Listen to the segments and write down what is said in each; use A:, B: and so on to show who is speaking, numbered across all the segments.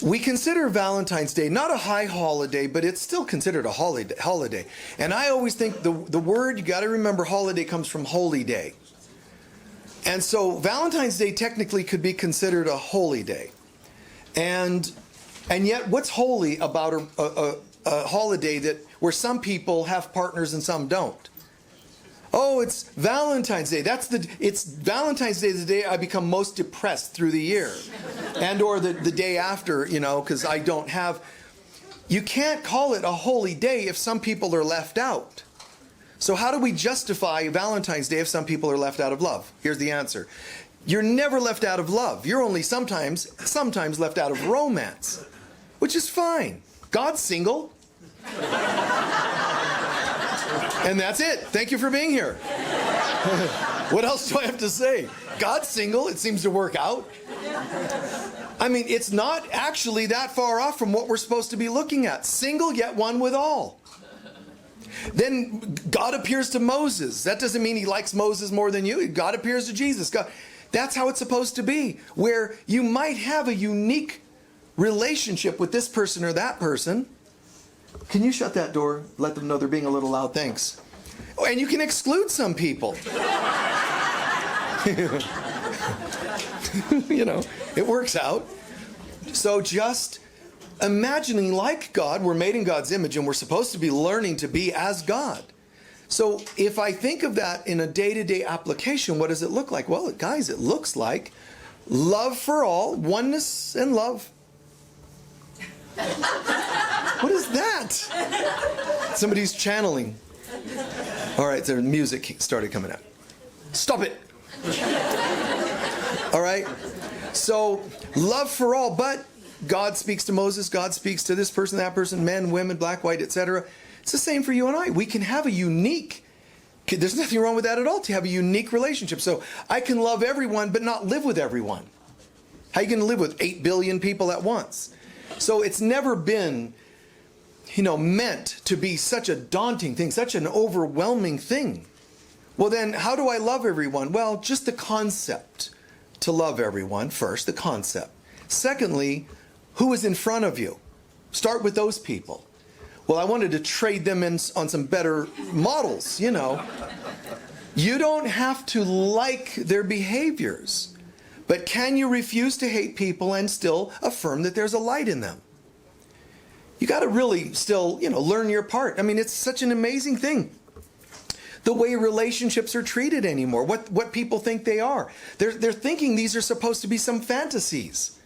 A: we consider Valentine's Day not a high holiday, but it's still considered a holiday. And I always think the word, you got to remember, holiday comes from holy day. And so Valentine's Day technically could be considered a holy day. And yet what's holy about a holiday where some people have partners and some don't? Oh, it's Valentine's Day. It's Valentine's Day is the day I become most depressed through the year. And or the day after, because I don't have. You can't call it a holy day if some people are left out. So how do we justify Valentine's Day if some people are left out of love? Here's the answer. You're never left out of love. You're only sometimes left out of romance, which is fine. God's single. And that's it. Thank you for being here. What else do I have to say? God's single. It seems to work out. I mean, it's not actually that far off from what we're supposed to be looking at. Single yet one with all. Then God appears to Moses. That doesn't mean he likes Moses more than you. God appears to Jesus. That's how it's supposed to be, where you might have a unique relationship with this person or that person. Can you shut that door? Let them know they're being a little loud. Thanks. Oh, and you can exclude some people. It works out. So just imagining like God, we're made in God's image and we're supposed to be learning to be as God. So if I think of that in a day-to-day application, what does it look like? Well, guys, it looks like love for all, oneness and love. What is that? Somebody's channeling. All right, their music started coming out. Stop it. All right. So love for all, but God speaks to Moses, God speaks to this person, that person, men, women, black, white, etc. It's the same for you and I. We can have a unique, there's nothing wrong with that at all, to have a unique relationship. So I can love everyone but not live with everyone. How are you going to live with 8 billion people at once? So it's never been, meant to be such a daunting thing, such an overwhelming thing. Well then, how do I love everyone? Well, just the concept to love everyone first, the concept. Secondly, who is in front of you? Start with those people. Well, I wanted to trade them in on some better models, You don't have to like their behaviors, but can you refuse to hate people and still affirm that there's a light in them? You got to really still, learn your part. I mean, it's such an amazing thing. The way relationships are treated anymore, what people think they are. They're thinking these are supposed to be some fantasies.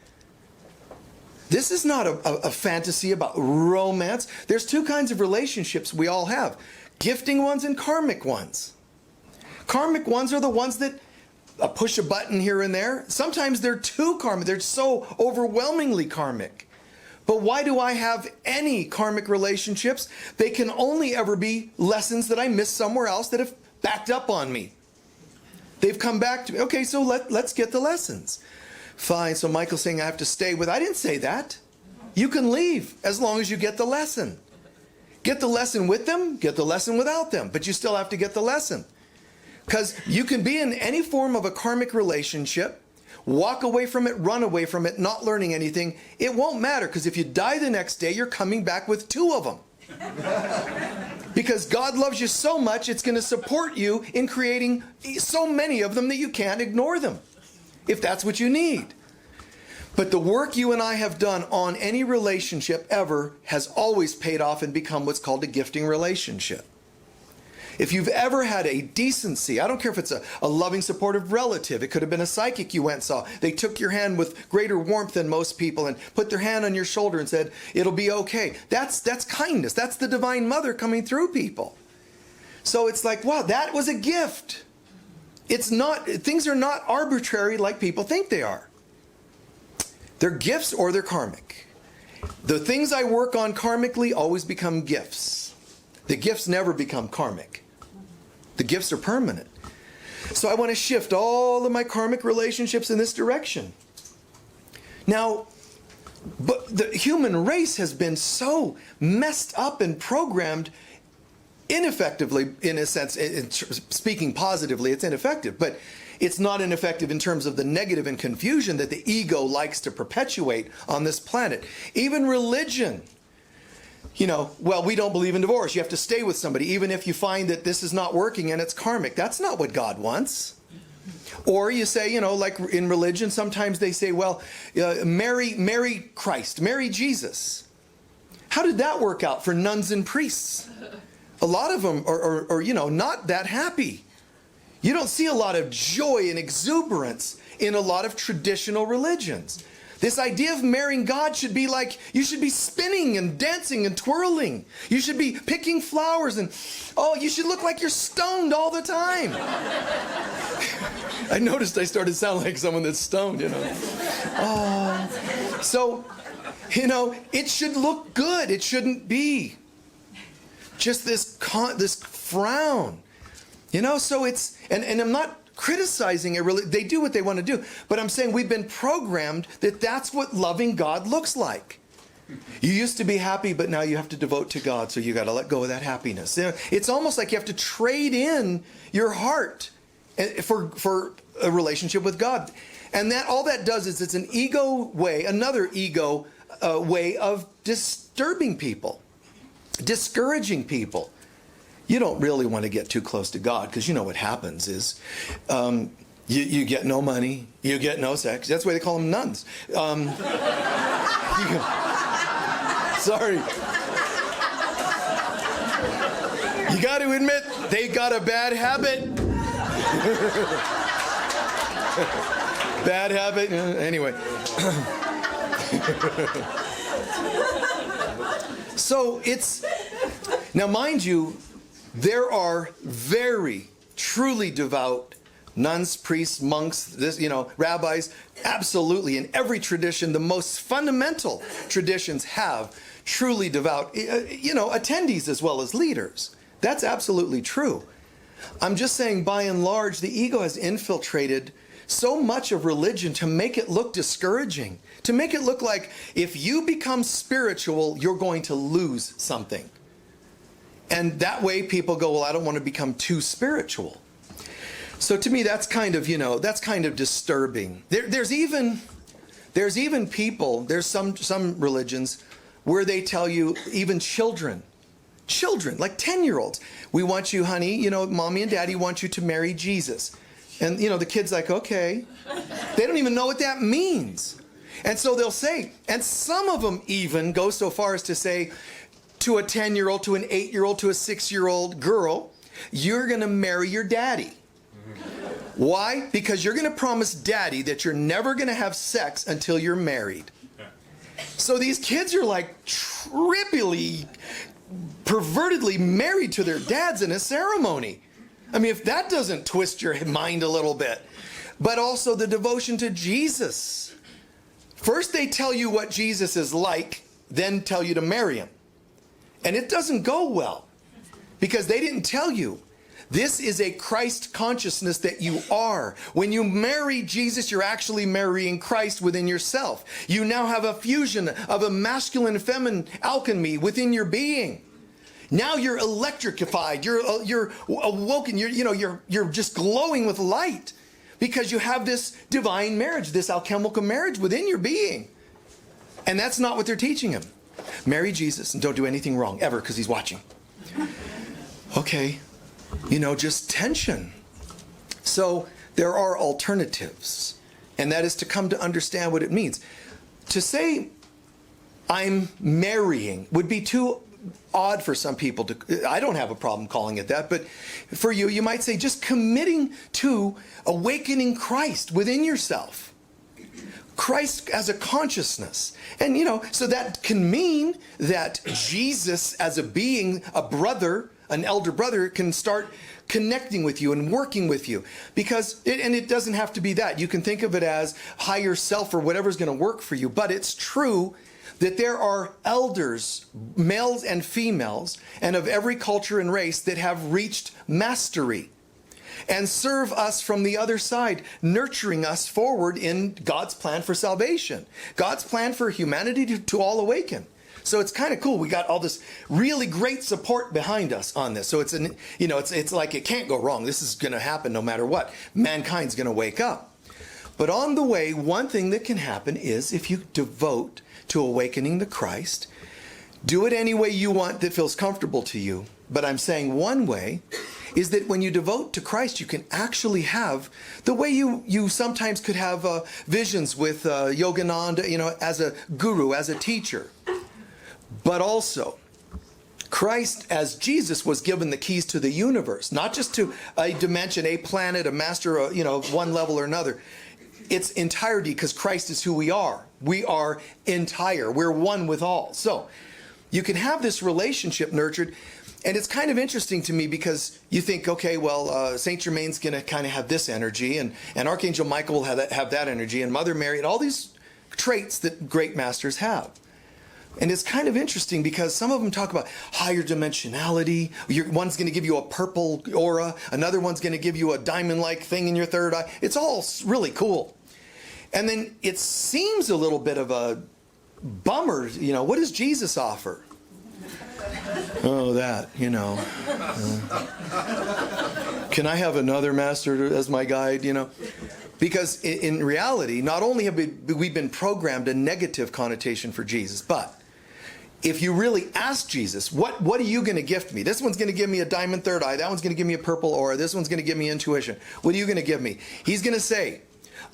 A: This is not a fantasy about romance. There's two kinds of relationships we all have. Gifting ones and karmic ones. Karmic ones are the ones that push a button here and there. Sometimes they're too karmic. They're so overwhelmingly karmic. But why do I have any karmic relationships? They can only ever be lessons that I missed somewhere else that have backed up on me. They've come back to me. Okay, so let's get the lessons. Fine, so Michael's saying I have to stay with. I didn't say that. You can leave as long as you get the lesson. Get the lesson with them, get the lesson without them. But you still have to get the lesson. Because you can be in any form of a karmic relationship, walk away from it, run away from it, not learning anything. It won't matter, because if you die the next day, you're coming back with 2 of them. Because God loves you so much, it's going to support you in creating so many of them that you can't ignore them, if that's what you need. But the work you and I have done on any relationship ever has always paid off and become what's called a gifting relationship. If you've ever had a decency, I don't care if it's a loving, supportive relative. It could have been a psychic you went and saw. They took your hand with greater warmth than most people and put their hand on your shoulder and said, it'll be okay. That's kindness. That's the Divine Mother coming through people. So it's like, wow, that was a gift. It's not, things are not arbitrary like people think they are. They're gifts or they're karmic. The things I work on karmically always become gifts. The gifts never become karmic. The gifts are permanent. So I want to shift all of my karmic relationships in this direction. Now, but the human race has been so messed up and programmed ineffectively, in a sense. Speaking positively, it's ineffective, but it's not ineffective in terms of the negative and confusion that the ego likes to perpetuate on this planet. Even religion. Well, we don't believe in divorce. You have to stay with somebody, even if you find that this is not working and it's karmic. That's not what God wants. Or you say, like in religion, sometimes they say, well, marry Christ, marry Jesus. How did that work out for nuns and priests? A lot of them are not that happy. You don't see a lot of joy and exuberance in a lot of traditional religions. This idea of marrying God should be like, you should be spinning and dancing and twirling. You should be picking flowers and, you should look like you're stoned all the time. I noticed I started to sound like someone that's stoned, So, it should look good. It shouldn't be just this frown. So it's, and I'm not criticizing it really. They do what they want to do. But I'm saying we've been programmed that that's what loving God looks like. You used to be happy, but now you have to devote to God, so you got to let go of that happiness. It's almost like you have to trade in your heart for a relationship with God. And that all that does is it's an ego way, another ego way of disturbing people, discouraging people. You don't really want to get too close to God, because what happens is you get no money, you get no sex. That's why they call them nuns. Sorry. You got to admit, they got a bad habit. Bad habit. Anyway. So it's, now mind you, there are very, truly devout nuns, priests, monks, rabbis, absolutely. In every tradition, the most fundamental traditions have truly devout, attendees as well as leaders. That's absolutely true. I'm just saying, by and large, the ego has infiltrated so much of religion to make it look discouraging, to make it look like if you become spiritual, you're going to lose something. And that way people go, well, I don't want to become too spiritual. So to me, that's kind of, that's kind of disturbing. There's even people, there's some religions where they tell you, even children, like 10-year-olds, we want you, honey, mommy and daddy want you to marry Jesus. And, the kid's like, okay. They don't even know what that means. And so they'll say, and some of them even go so far as to say, to a 10-year-old, to an 8-year-old, to a 6-year-old girl, you're going to marry your daddy. Why? Because you're going to promise daddy that you're never going to have sex until you're married. So these kids are like trippily, pervertedly married to their dads in a ceremony. I mean, if that doesn't twist your mind a little bit. But also the devotion to Jesus. First they tell you what Jesus is like, then tell you to marry him. And it doesn't go well, because they didn't tell you. This is a Christ consciousness that you are. When you marry Jesus, you're actually marrying Christ within yourself. You now have a fusion of a masculine and feminine alchemy within your being. Now you're electrified. You're awoken. You're just glowing with light, because you have this divine marriage, this alchemical marriage within your being. And that's not what they're teaching him. Marry Jesus and don't do anything wrong ever, because he's watching. Okay, just tension. So there are alternatives, and that is to come to understand what it means. To say I'm marrying would be too odd for some people to. I don't have a problem calling it that, but for you, you might say just committing to awakening Christ within yourself. Christ as a consciousness. And, so that can mean that Jesus as a being, a brother, an elder brother, can start connecting with you and working with you. Because, it doesn't have to be that. You can think of it as higher self or whatever's going to work for you. But it's true that there are elders, males and females, and of every culture and race that have reached mastery and serve us from the other side, nurturing us forward in God's plan for salvation, God's plan for humanity to all awaken. So it's kind of cool. We got all this really great support behind us on this. So it's like it can't go wrong. This is going to happen no matter what. Mankind's going to wake up. But on the way, one thing that can happen is if you devote to awakening the Christ, do it any way you want that feels comfortable to you. But I'm saying one way is that when you devote to Christ, you can actually have the way you sometimes could have visions with Yogananda, as a guru, as a teacher. But also, Christ, as Jesus, was given the keys to the universe, not just to a dimension, a planet, a master, one level or another. It's entirety, because Christ is who we are. We are entire. We're one with all. So you can have this relationship nurtured. And it's kind of interesting to me because you think, okay, well, Saint Germain's going to kind of have this energy, and Archangel Michael will have that energy, and Mother Mary, and all these traits that great masters have. And it's kind of interesting because some of them talk about higher dimensionality. One's going to give you a purple aura. Another one's going to give you a diamond-like thing in your third eye. It's all really cool. And then it seems a little bit of a bummer. What does Jesus offer? Oh, that, Can I have another master as my guide, Because in reality, not only have we been programmed a negative connotation for Jesus, but if you really ask Jesus, what are you going to gift me? This one's going to give me a diamond third eye. That one's going to give me a purple aura. This one's going to give me intuition. What are you going to give me? He's going to say,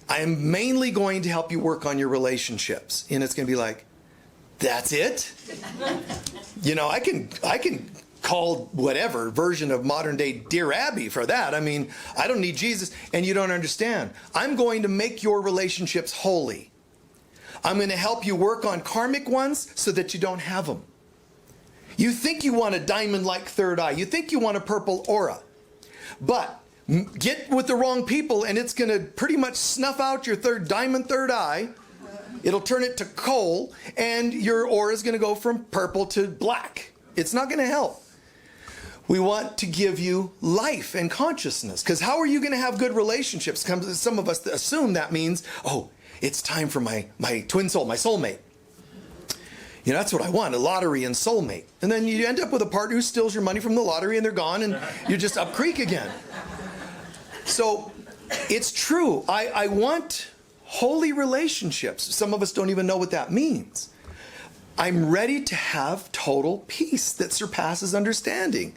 A: I am mainly going to help you work on your relationships. And it's going to be like, that's it? I can call whatever version of modern day Dear Abby for that. I mean, I don't need Jesus. And you don't understand. I'm going to make your relationships holy. I'm going to help you work on karmic ones so that you don't have them. You think you want a diamond-like third eye. You think you want a purple aura. But get with the wrong people and it's going to pretty much snuff out your diamond third eye. It'll turn it to coal, and your aura is going to go from purple to black. It's not going to help. We want to give you life and consciousness, because how are you going to have good relationships? Some of us assume that means, oh, it's time for my twin soul, my soulmate. That's what I want, a lottery and soulmate. And then you end up with a partner who steals your money from the lottery, and they're gone, and you're just up creek again. So it's true. I want holy relationships. Some of us don't even know what that means. I'm ready to have total peace that surpasses understanding.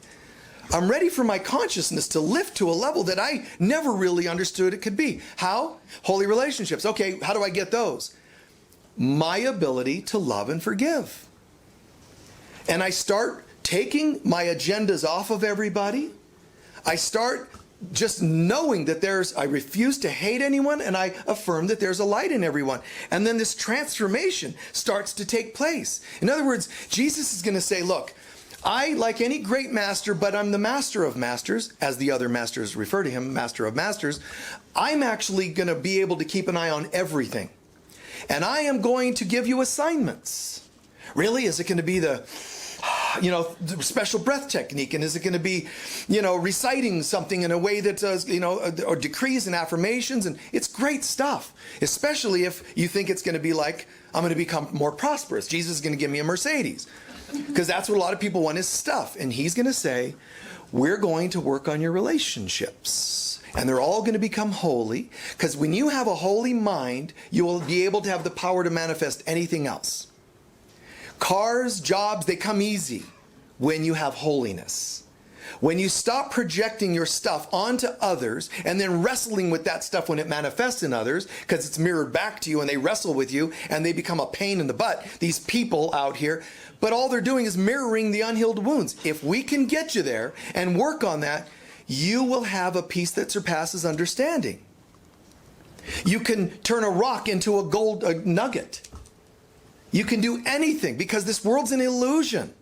A: I'm ready for my consciousness to lift to a level that I never really understood it could be. How? Holy relationships. Okay, how do I get those? My ability to love and forgive. And I start taking my agendas off of everybody. I start just knowing that I refuse to hate anyone, and I affirm that there's a light in everyone. And then this transformation starts to take place. In other words, Jesus is going to say, look, I, like any great master, but I'm the master of masters, as the other masters refer to him, master of masters. I'm actually going to be able to keep an eye on everything. And I am going to give you assignments. Really? Is it going to be the special breath technique? And is it going to be, reciting something in a way that does, or decrees and affirmations? And it's great stuff, especially if you think it's going to be like, I'm going to become more prosperous. Jesus is going to give me a Mercedes. Because that's what a lot of people want, is stuff. And he's going to say, we're going to work on your relationships. And they're all going to become holy. Because when you have a holy mind, you will be able to have the power to manifest anything else. Cars, jobs, they come easy when you have holiness. When you stop projecting your stuff onto others and then wrestling with that stuff when it manifests in others, because it's mirrored back to you and they wrestle with you and they become a pain in the butt, these people out here, but all they're doing is mirroring the unhealed wounds. If we can get you there and work on that, you will have a peace that surpasses understanding. You can turn a rock into a nugget. You can do anything, because this world's an illusion.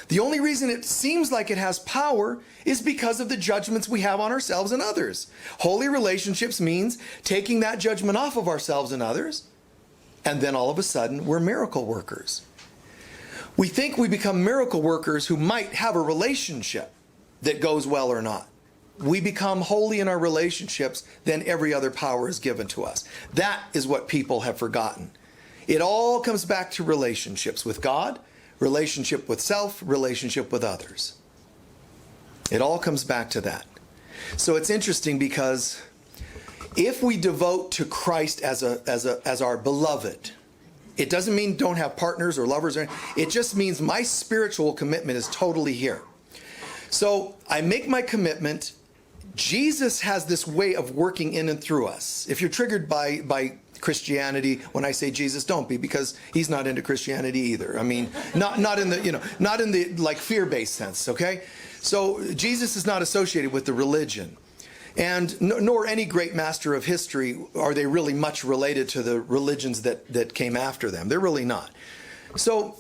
A: The only reason it seems like it has power is because of the judgments we have on ourselves and others. Holy relationships means taking that judgment off of ourselves and others, and then all of a sudden we're miracle workers. We think we become miracle workers who might have a relationship that goes well or not. We become holy in our relationships, then every other power is given to us. That is what people have forgotten. It all comes back to relationships with God, relationship with self, relationship with others. It all comes back to that. So it's interesting because if we devote to Christ as our beloved, it doesn't mean don't have partners or lovers. It just means my spiritual commitment is totally here. So I make my commitment. Jesus has this way of working in and through us. If you're triggered by Christianity, when I say Jesus, don't be, because he's not into Christianity either. I mean, not in the like fear-based sense, okay? So Jesus is not associated with the religion. And nor any great master of history are they really much related to the religions that came after them. They're really not. So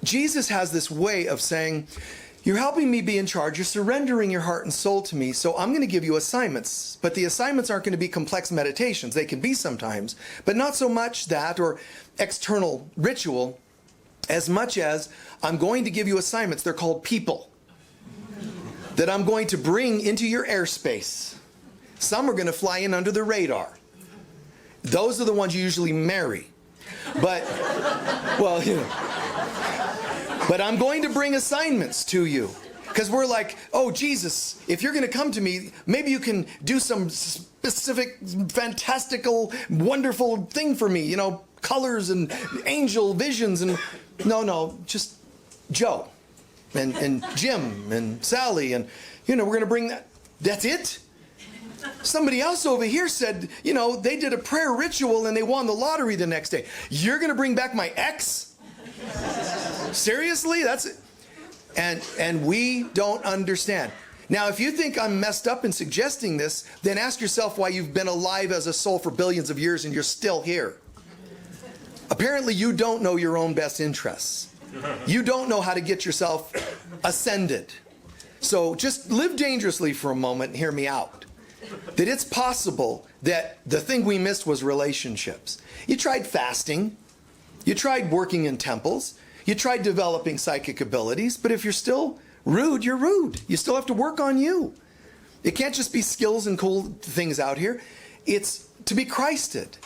A: Jesus has this way of saying, you're helping me be in charge. You're surrendering your heart and soul to me. So I'm going to give you assignments. But the assignments aren't going to be complex meditations. They can be sometimes, but not so much that or external ritual as much as I'm going to give you assignments. They're called people that I'm going to bring into your airspace. Some are going to fly in under the radar. Those are the ones you usually marry. But, well, you know. But I'm going to bring assignments to you. Because we're like, oh, Jesus, if you're going to come to me, maybe you can do some specific, fantastical, wonderful thing for me. You know, colors and angel visions. And no, just Joe and Jim and Sally. And, you know, we're going to bring that. That's it? Somebody else over here said, you know, they did a prayer ritual and they won the lottery the next day. You're going to bring back my ex? Seriously? That's it. And we don't understand. Now, if you think I'm messed up in suggesting this, then ask yourself why you've been alive as a soul for billions of years and you're still here. Apparently, you don't know your own best interests. You don't know how to get yourself ascended. So just live dangerously for a moment and hear me out. That it's possible that the thing we missed was relationships. You tried fasting. You tried working in temples. You tried developing psychic abilities. But if you're still rude, you're rude. You still have to work on you. It can't just be skills and cool things out here. It's to be Christed.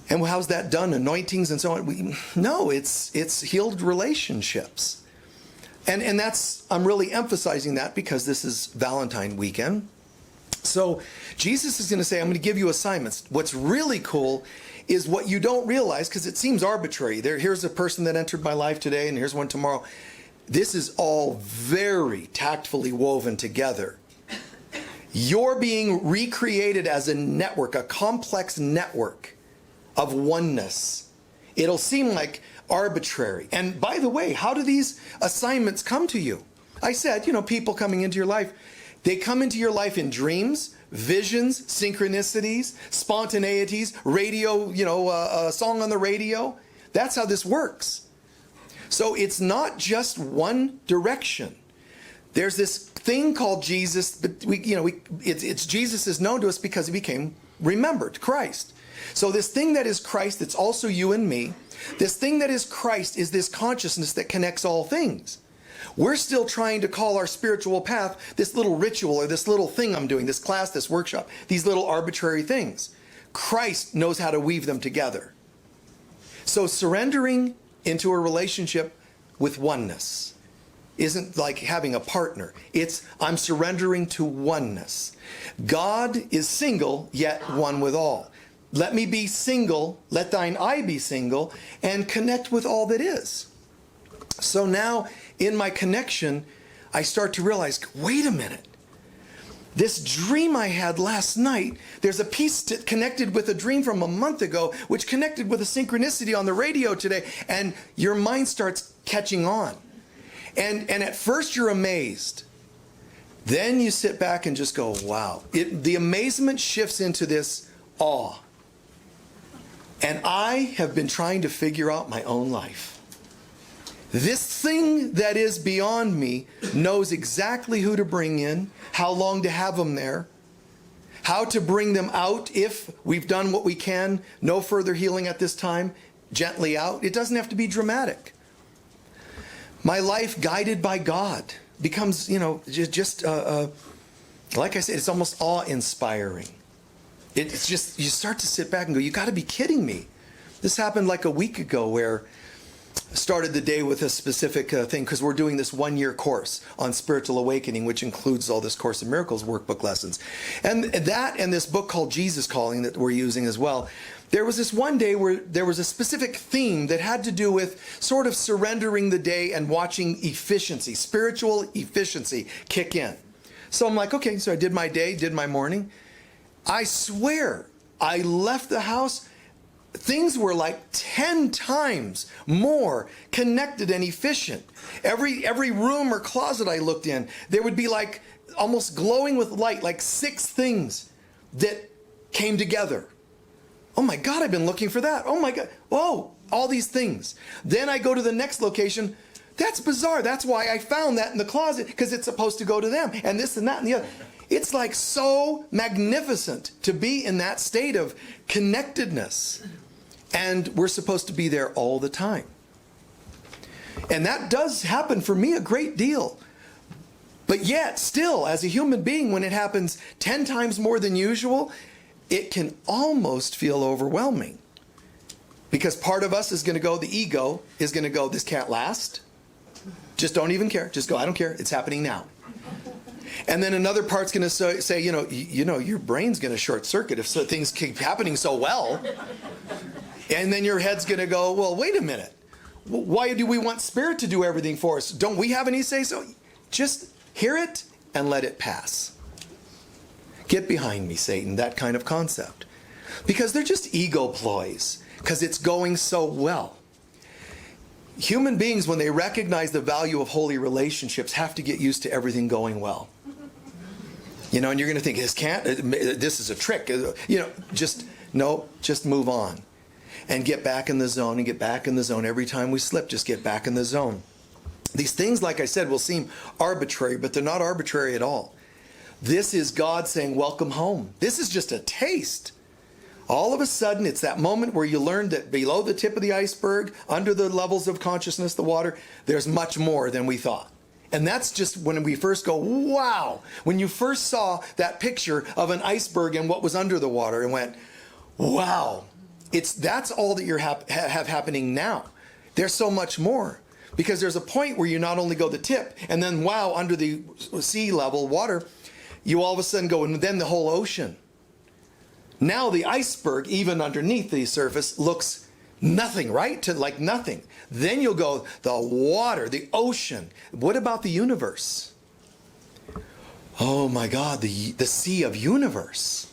A: And how's that done? Anointings and so on? No, it's healed relationships. And that's, I'm really emphasizing that because this is Valentine weekend. So Jesus is going to say, I'm going to give you assignments. What's really cool is what you don't realize, because it seems arbitrary. Here's a person that entered my life today, and here's one tomorrow. This is all very tactfully woven together. You're being recreated as a network, a complex network of oneness. It'll seem like arbitrary. And by the way, how do these assignments come to you? I said, you know, people coming into your life, they come into your life in dreams, visions, synchronicities, spontaneities, radio, a song on the radio. That's how this works. So it's not just one direction. There's this thing called Jesus, but Jesus is known to us because he became remembered, Christ. So this thing that is Christ, that's also you and me, this thing that is Christ is this consciousness that connects all things. We're still trying to call our spiritual path this little ritual or this little thing I'm doing, this class, this workshop, these little arbitrary things. Christ knows how to weave them together. So surrendering into a relationship with oneness isn't like having a partner. It's I'm surrendering to oneness. God is single, yet one with all. Let me be single, let thine eye be single, and connect with all that is. So now, in my connection, I start to realize, wait a minute. This dream I had last night, there's a piece connected with a dream from a month ago, which connected with a synchronicity on the radio today, and your mind starts catching on. And at first you're amazed. Then you sit back and just go, wow. The amazement shifts into this awe. And I have been trying to figure out my own life. This thing that is beyond me knows exactly who to bring in, how long to have them there, how to bring them out if we've done what we can, no further healing at this time, gently out. It doesn't have to be dramatic. My life guided by God becomes, like I said, it's almost awe-inspiring. It's just, you start to sit back and go, you got to be kidding me. This happened like a week ago where started the day with a specific thing because we're doing this 1-year course on spiritual awakening, which includes all this Course in Miracles workbook lessons. And that and this book called Jesus Calling that we're using as well. There was this one day where there was a specific theme that had to do with sort of surrendering the day and watching efficiency, spiritual efficiency kick in. So I'm like, okay, so I did my day, did my morning. I swear, I left the house, things were like 10 times more connected and efficient. Every room or closet I looked in, there would be like almost glowing with light, like 6 things that came together. Oh my God, I've been looking for that. Oh my God. Whoa, all these things. Then I go to the next location. That's bizarre. That's why I found that in the closet, because it's supposed to go to them and this and that and the other. It's like so magnificent to be in that state of connectedness. And we're supposed to be there all the time. And that does happen for me a great deal. But yet, still, as a human being, when it happens 10 times more than usual, it can almost feel overwhelming. Because part of us is going to go, the ego is going to go, this can't last. Just don't even care. Just go, I don't care. It's happening now. And then another part's going to say, you know, your brain's going to short circuit if things keep happening so well. And then your head's going to go, well, wait a minute. Why do we want Spirit to do everything for us? Don't we have any say so? Just hear it and let it pass. Get behind me, Satan, that kind of concept. Because they're just ego ploys, because it's going so well. Human beings, when they recognize the value of holy relationships, have to get used to everything going well. You know, and you're going to think, this is a trick. You know, just move on. And get back in the zone and get back in the zone. Every time we slip, just get back in the zone. These things, like I said, will seem arbitrary, but they're not arbitrary at all. This is God saying, welcome home. This is just a taste. All of a sudden, it's that moment where you learn that below the tip of the iceberg, under the levels of consciousness, the water, there's much more than we thought. And that's just when we first go, wow. When you first saw that picture of an iceberg and what was under the water and went, wow. That's all that you have happening now. There's so much more. Because there's a point where you not only go the tip, and then wow, under the sea level water, you all of a sudden go, and then the whole ocean. Now the iceberg, even underneath the surface, looks nothing, right? To like nothing. Then you'll go, the water, the ocean. What about the universe? Oh my God, the sea of universe.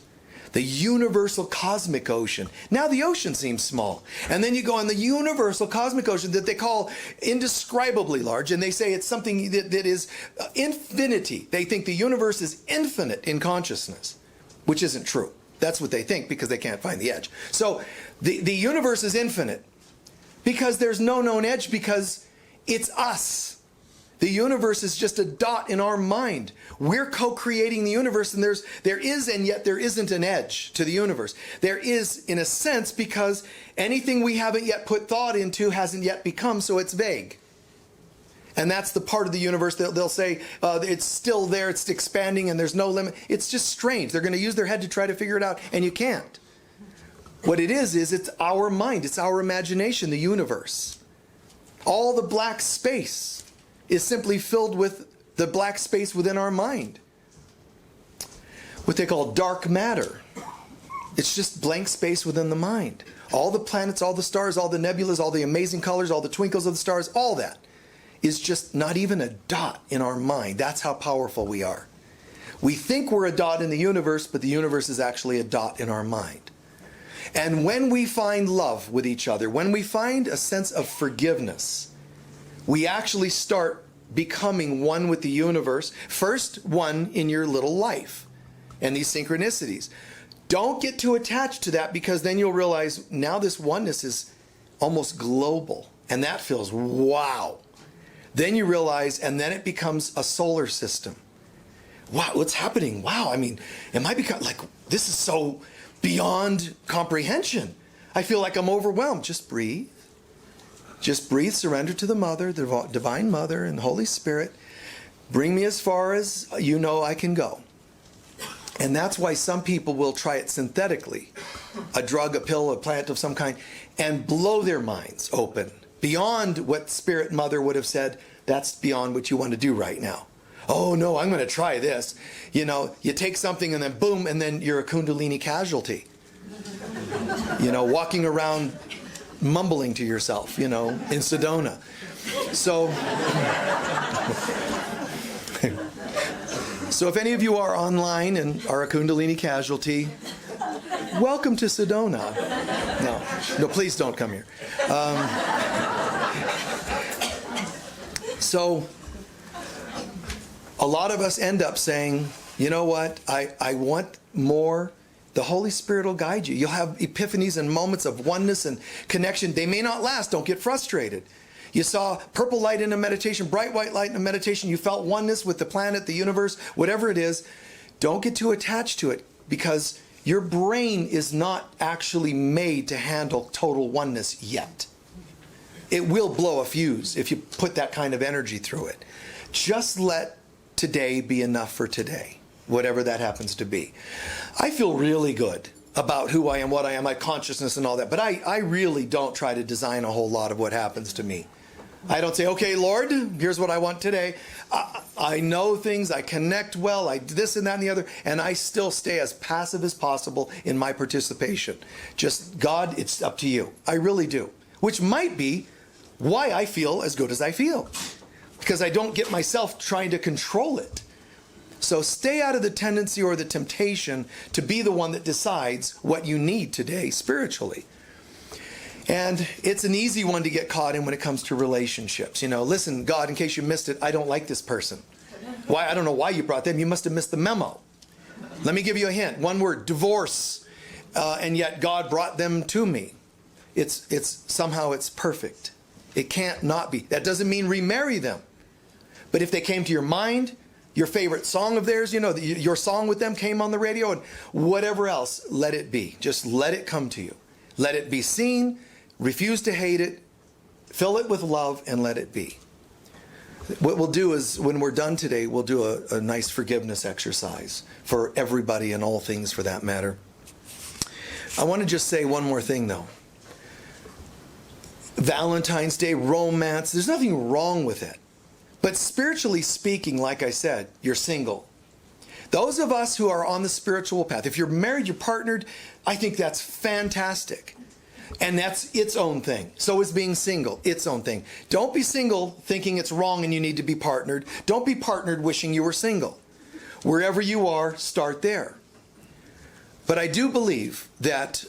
A: The universal cosmic ocean. Now the ocean seems small. And then you go on the universal cosmic ocean that they call indescribably large. And they say it's something that is infinity. They think the universe is infinite in consciousness, which isn't true. That's what they think because they can't find the edge. So the universe is infinite because there's no known edge, because it's us. The universe is just a dot in our mind. We're co-creating the universe, and there is and yet there isn't an edge to the universe. There is, in a sense, because anything we haven't yet put thought into hasn't yet become, so it's vague. And that's the part of the universe that they'll say it's still there, it's expanding, and there's no limit. It's just strange. They're going to use their head to try to figure it out, and you can't. What it is it's our mind, it's our imagination, the universe. All the black space is simply filled with the black space within our mind. What they call dark matter. It's just blank space within the mind. All the planets, all the stars, all the nebulas, all the amazing colors, all the twinkles of the stars, all that is just not even a dot in our mind. That's how powerful we are. We think we're a dot in the universe, but the universe is actually a dot in our mind. And when we find love with each other, when we find a sense of forgiveness, we actually start becoming one with the universe. First, one in your little life and these synchronicities. Don't get too attached to that, because then you'll realize now this oneness is almost global. And that feels wow. Then you realize, and then it becomes a solar system. Wow, what's happening? Wow, I mean, am I becoming like, this is so beyond comprehension. I feel like I'm overwhelmed. Just breathe. Just breathe, surrender to the Mother, the Divine Mother, and the Holy Spirit. Bring me as far as you know I can go. And that's why some people will try it synthetically, a drug, a pill, a plant of some kind, and blow their minds open beyond what Spirit Mother would have said, that's beyond what you want to do right now. Oh no, I'm going to try this. You know, you take something and then boom, and then you're a Kundalini casualty. You know, walking around mumbling to yourself, you know, in Sedona. So, so if any of you are online and are a Kundalini casualty, welcome to Sedona. No, please don't come here. So, a lot of us end up saying, you know what, I want more. The Holy Spirit will guide you. You'll have epiphanies and moments of oneness and connection. They may not last. Don't get frustrated. You saw purple light in a meditation, bright white light in a meditation. You felt oneness with the planet, the universe, whatever it is. Don't get too attached to it, because your brain is not actually made to handle total oneness yet. It will blow a fuse if you put that kind of energy through it. Just let today be enough for today, whatever that happens to be. I feel really good about who I am, what I am, my consciousness and all that, but I really don't try to design a whole lot of what happens to me. I don't say, okay, Lord, here's what I want today. I know things, I connect well, I this and that and the other, and I still stay as passive as possible in my participation. Just, God, it's up to you. I really do. Which might be why I feel as good as I feel, because I don't get myself trying to control it. So stay out of the tendency or the temptation to be the one that decides what you need today spiritually. And it's an easy one to get caught in when it comes to relationships. You know, listen, God, in case you missed it, I don't like this person. Why? I don't know why you brought them. You must have missed the memo. Let me give you a hint. One word, divorce. And yet God brought them to me. It's somehow it's perfect. It can't not be. That doesn't mean remarry them. But if they came to your mind, your favorite song of theirs, you know, your song with them came on the radio, and whatever else, let it be. Just let it come to you. Let it be seen. Refuse to hate it. Fill it with love and let it be. What we'll do is, when we're done today, we'll do a nice forgiveness exercise for everybody and all things for that matter. I want to just say one more thing though. Valentine's Day, romance, there's nothing wrong with it. But spiritually speaking, like I said, you're single. Those of us who are on the spiritual path, if you're married, you're partnered, I think that's fantastic. And that's its own thing. So is being single, its own thing. Don't be single thinking it's wrong and you need to be partnered. Don't be partnered wishing you were single. Wherever you are, start there. But I do believe that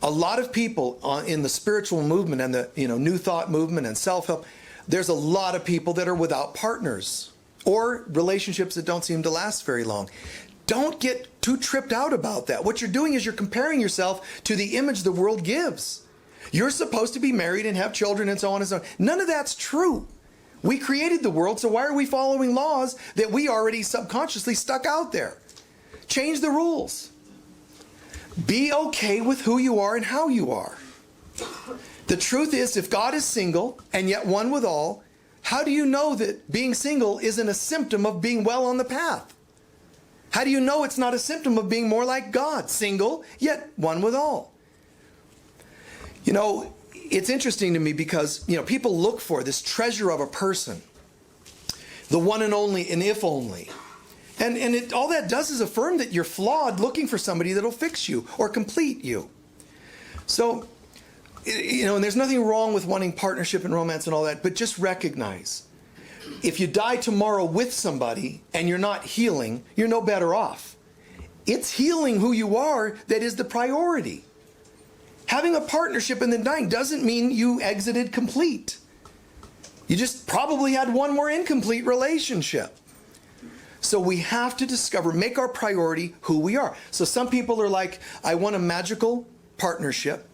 A: a lot of people in the spiritual movement and the New Thought movement and self-help, there's a lot of people that are without partners or relationships that don't seem to last very long. Don't get too tripped out about that. What you're doing is you're comparing yourself to the image the world gives. You're supposed to be married and have children and so on and so on. None of that's true. We created the world, so why are we following laws that we already subconsciously stuck out there? Change the rules. Be okay with who you are and how you are. The truth is, if God is single and yet one with all, how do you know that being single isn't a symptom of being well on the path? How do you know it's not a symptom of being more like God, single, yet one with all? You know, it's interesting to me because, people look for this treasure of a person, the one and only and if only. And all that does is affirm that you're flawed, looking for somebody that'll fix you or complete you. So, and there's nothing wrong with wanting partnership and romance and all that, but just recognize, if you die tomorrow with somebody and you're not healing, you're no better off. It's healing who you are that is the priority. Having a partnership and then dying doesn't mean you exited complete. You just probably had one more incomplete relationship. So we have to make our priority who we are. So some people are like, I want a magical partnership.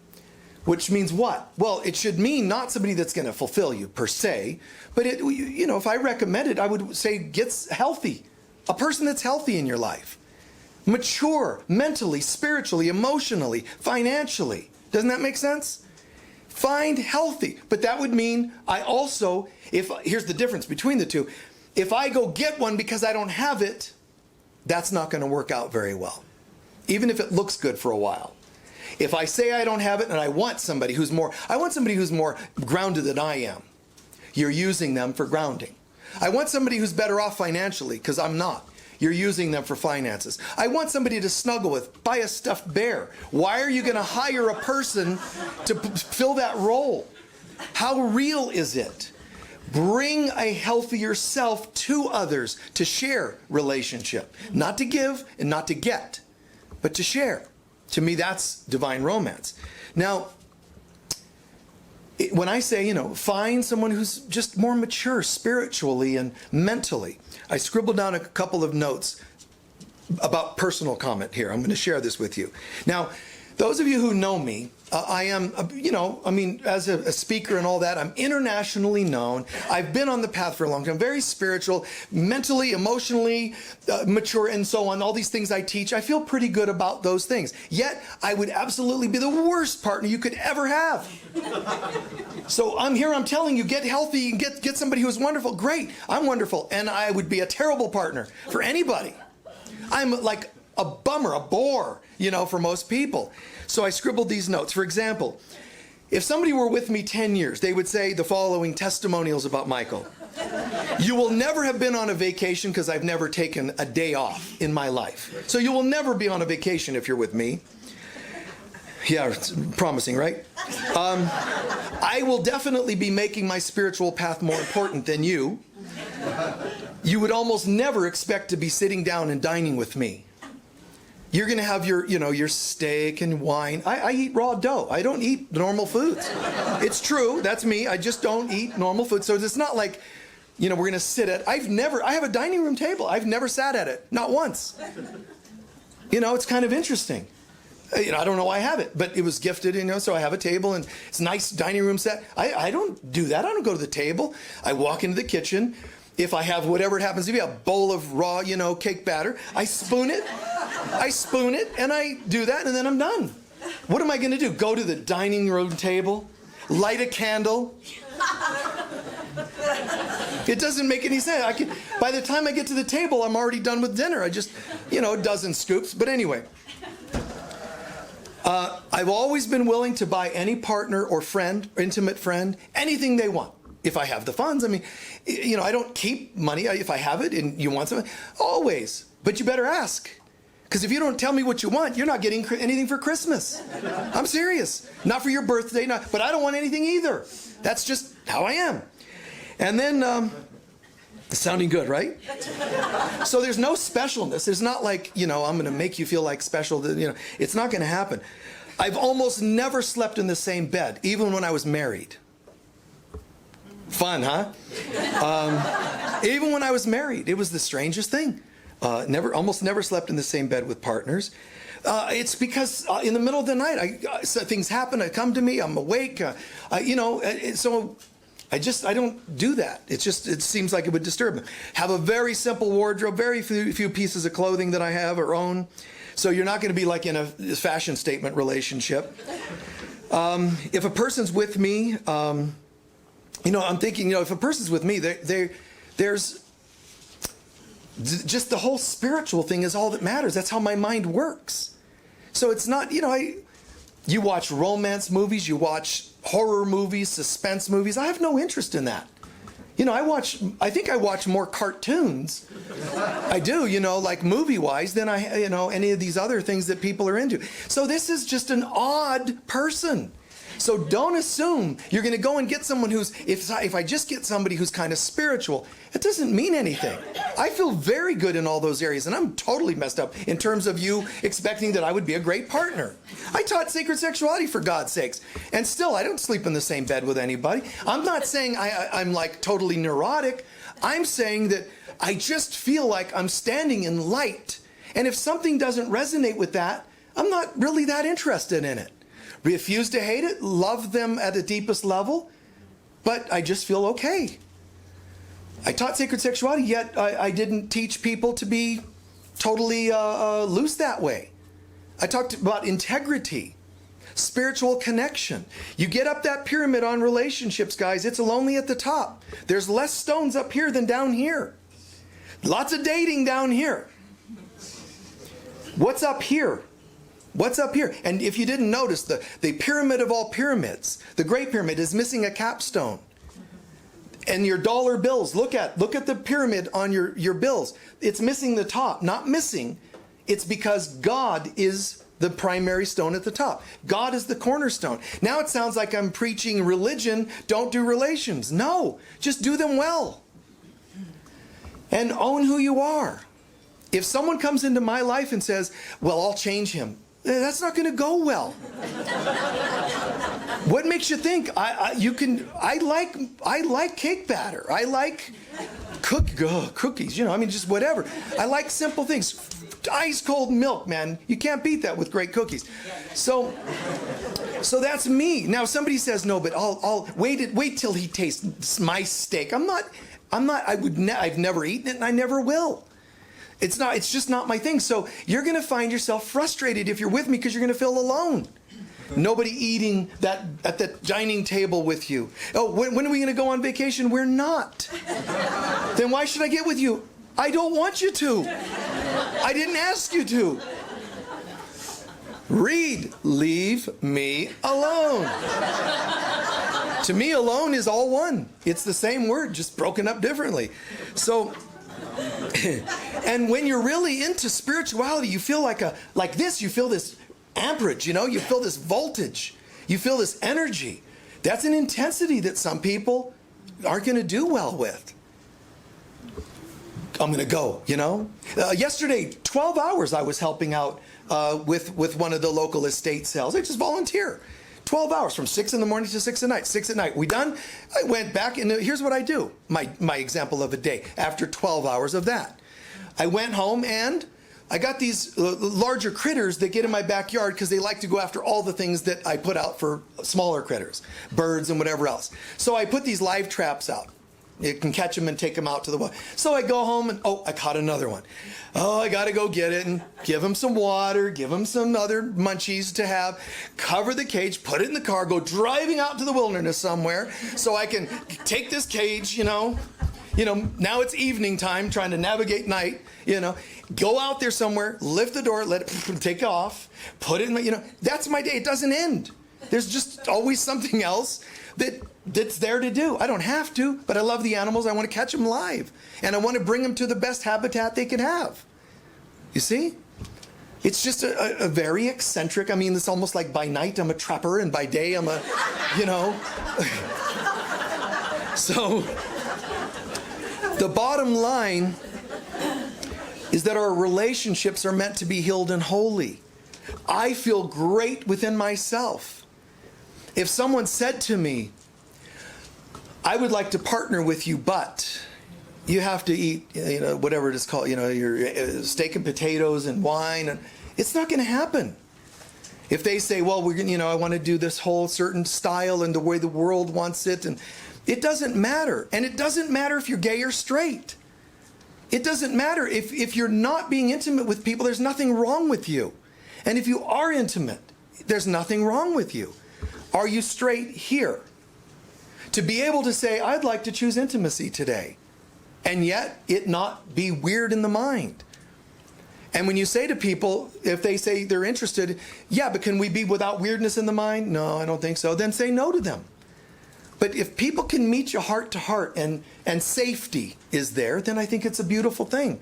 A: Which means what? Well, it should mean not somebody that's going to fulfill you per se, but if I recommend it, I would say get healthy. A person that's healthy in your life. Mature, mentally, spiritually, emotionally, financially. Doesn't that make sense? Find healthy. But that would mean here's the difference between the two. If I go get one because I don't have it, that's not going to work out very well. Even if it looks good for a while. If I say I don't have it and I want somebody who's more grounded than I am, you're using them for grounding. I want somebody who's better off financially because I'm not. You're using them for finances. I want somebody to snuggle with. Buy a stuffed bear. Why are you going to hire a person to fill that role? How real is it? Bring a healthier self to others to share relationship. Not to give and not to get, but to share. To me, that's divine romance. Now, when I say, find someone who's just more mature spiritually and mentally, I scribbled down a couple of notes about personal comment here. I'm going to share this with you. Now, those of you who know me, I am, as a speaker and all that, I'm internationally known. I've been on the path for a long time. Very spiritual, mentally, emotionally mature, and so on. All these things I teach, I feel pretty good about those things. Yet, I would absolutely be the worst partner you could ever have. So I'm telling you, get healthy and get somebody who's wonderful. Great, I'm wonderful. And I would be a terrible partner for anybody. I'm like a bummer, a bore, for most people. So I scribbled these notes. For example, if somebody were with me 10 years, they would say the following testimonials about Michael. You will never have been on a vacation because I've never taken a day off in my life. So you will never be on a vacation if you're with me. Yeah, it's promising, right? I will definitely be making my spiritual path more important than you. You would almost never expect to be sitting down and dining with me. You're going to have your steak and wine. I eat raw dough. I don't eat normal foods. It's true. That's me. I just don't eat normal food. So it's not like, we're going to sit at, I have a dining room table. I've never sat at it. Not once. It's kind of interesting. I don't know why I have it, but it was gifted, so I have a table and it's a nice dining room set. I don't do that. I don't go to the table. I walk into the kitchen. If I have whatever it happens to be, a bowl of raw, cake batter, I spoon it, and I do that, and then I'm done. What am I going to do? Go to the dining room table, light a candle? It doesn't make any sense. By the time I get to the table, I'm already done with dinner. I just, a dozen scoops. But anyway, I've always been willing to buy any partner or friend, intimate friend, anything they want. If I have the funds, I don't keep money. If I have it and you want something, always. But you better ask. Because if you don't tell me what you want, you're not getting anything for Christmas. I'm serious. Not for your birthday, but I don't want anything either. That's just how I am. And then, it's sounding good, right? So there's no specialness. It's not like, I'm going to make you feel like special. It's not going to happen. I've almost never slept in the same bed, even when I was married. Fun, huh? Even when I was married, it was the strangest thing. Almost never slept in the same bed with partners. It's because in the middle of the night, things happen. They come to me. I'm awake. So I don't do that. It seems like it would disturb them. Have a very simple wardrobe. Very few pieces of clothing that I have or own. So you're not going to be like in a fashion statement relationship. If a person's with me. I'm thinking, if a person's with me, there's just the whole spiritual thing is all that matters. That's how my mind works. So it's not, you watch romance movies, you watch horror movies, suspense movies. I have no interest in that. I think I watch more cartoons. I do, like movie-wise than any of these other things that people are into. So this is just an odd person. So don't assume you're going to go and get someone if I just get somebody who's kind of spiritual, it doesn't mean anything. I feel very good in all those areas, and I'm totally messed up in terms of you expecting that I would be a great partner. I taught sacred sexuality, for God's sakes, and still I don't sleep in the same bed with anybody. I'm not saying I'm like totally neurotic. I'm saying that I just feel like I'm standing in light, and if something doesn't resonate with that, I'm not really that interested in it. Refuse to hate it, love them at the deepest level, but I just feel okay. I taught sacred sexuality, yet I didn't teach people to be totally loose that way. I talked about integrity, spiritual connection. You get up that pyramid on relationships, guys, it's lonely at the top. There's less stones up here than down here. Lots of dating down here. What's up here? What's up here? And if you didn't notice, the pyramid of all pyramids, the Great Pyramid, is missing a capstone. And your dollar bills, look at the pyramid on your bills. It's missing the top. Not missing. It's because God is the primary stone at the top. God is the cornerstone. Now it sounds like I'm preaching religion, don't do relations. No, just do them well. And own who you are. If someone comes into my life and says, well, I'll change him, that's not going to go well. What makes you think I like cake batter. I like cookies, just whatever. I like simple things. Ice cold milk, man. You can't beat that with great cookies. So that's me. Now somebody says, no, but I'll wait till he tastes my steak. I've never eaten it and I never will. It's just not my thing. So you're going to find yourself frustrated if you're with me because you're going to feel alone. Nobody eating at the dining table with you. Oh, when are we going to go on vacation? We're not. Then why should I get with you? I don't want you to. I didn't ask you to. Read, leave me alone. To me, alone is all one. It's the same word, just broken up differently. So, and when you're really into spirituality, you feel like this. You feel this amperage, you feel this voltage. You feel this energy. That's an intensity that some people aren't going to do well with. I'm going to go, Yesterday, 12 hours I was helping out with one of the local estate sales. I just volunteer. 12 hours from 6 in the morning to 6 at night. 6 at night. We done? I went back and here's what I do. My example of a day after 12 hours of that. I went home and I got these larger critters that get in my backyard because they like to go after all the things that I put out for smaller critters, birds and whatever else. So I put these live traps out. You can catch them and take them out to the water. So I go home and, I caught another one. Oh, I got to go get it and give him some water, give him some other munchies to have, cover the cage, put it in the car, go driving out to the wilderness somewhere so I can take this cage, now it's evening time, trying to navigate night, go out there somewhere, lift the door, let it take off, put it in that's my day. It doesn't end. There's just always something else that's there to do. I don't have to, but I love the animals. I want to catch them live. And I want to bring them to the best habitat they can have. You see? It's just a very eccentric, it's almost like by night I'm a trapper and by day I'm a, So, the bottom line is that our relationships are meant to be healed and holy. I feel great within myself. If someone said to me, I would like to partner with you, but you have to eat, whatever it is called, your steak and potatoes and wine, and it's not going to happen. If they say, well, I want to do this whole certain style and the way the world wants it, and it doesn't matter. And it doesn't matter if you're gay or straight. It doesn't matter if you're not being intimate with people, there's nothing wrong with you. And if you are intimate, there's nothing wrong with you. Are you straight here? To be able to say, I'd like to choose intimacy today, and yet it not be weird in the mind. And when you say to people, if they say they're interested, yeah, but can we be without weirdness in the mind? No, I don't think so. Then say no to them. But if people can meet you heart to heart and safety is there, then I think it's a beautiful thing.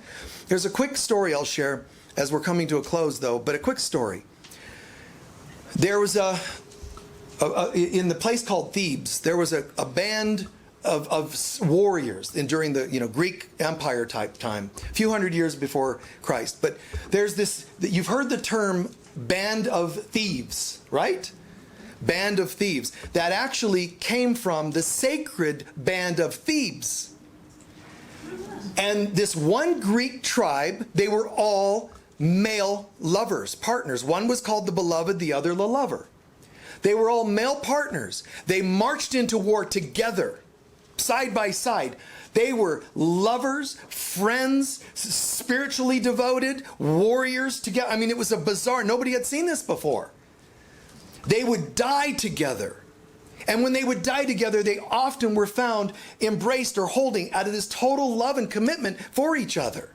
A: There's a quick story I'll share as we're coming to a close, though, but a quick story. There was in the place called Thebes, there was a band of warriors during the Greek Empire type time, a few hundred years before Christ. But there's this, you've heard the term band of thieves, right? Band of thieves. That actually came from the sacred band of Thebes. And this one Greek tribe, they were all male lovers, partners. One was called the beloved, the other the lover. They were all male partners. They marched into war together, side by side. They were lovers, friends, spiritually devoted, warriors together. It was a bizarre, nobody had seen this before. They would die together. And when they would die together, they often were found embraced or holding out of this total love and commitment for each other.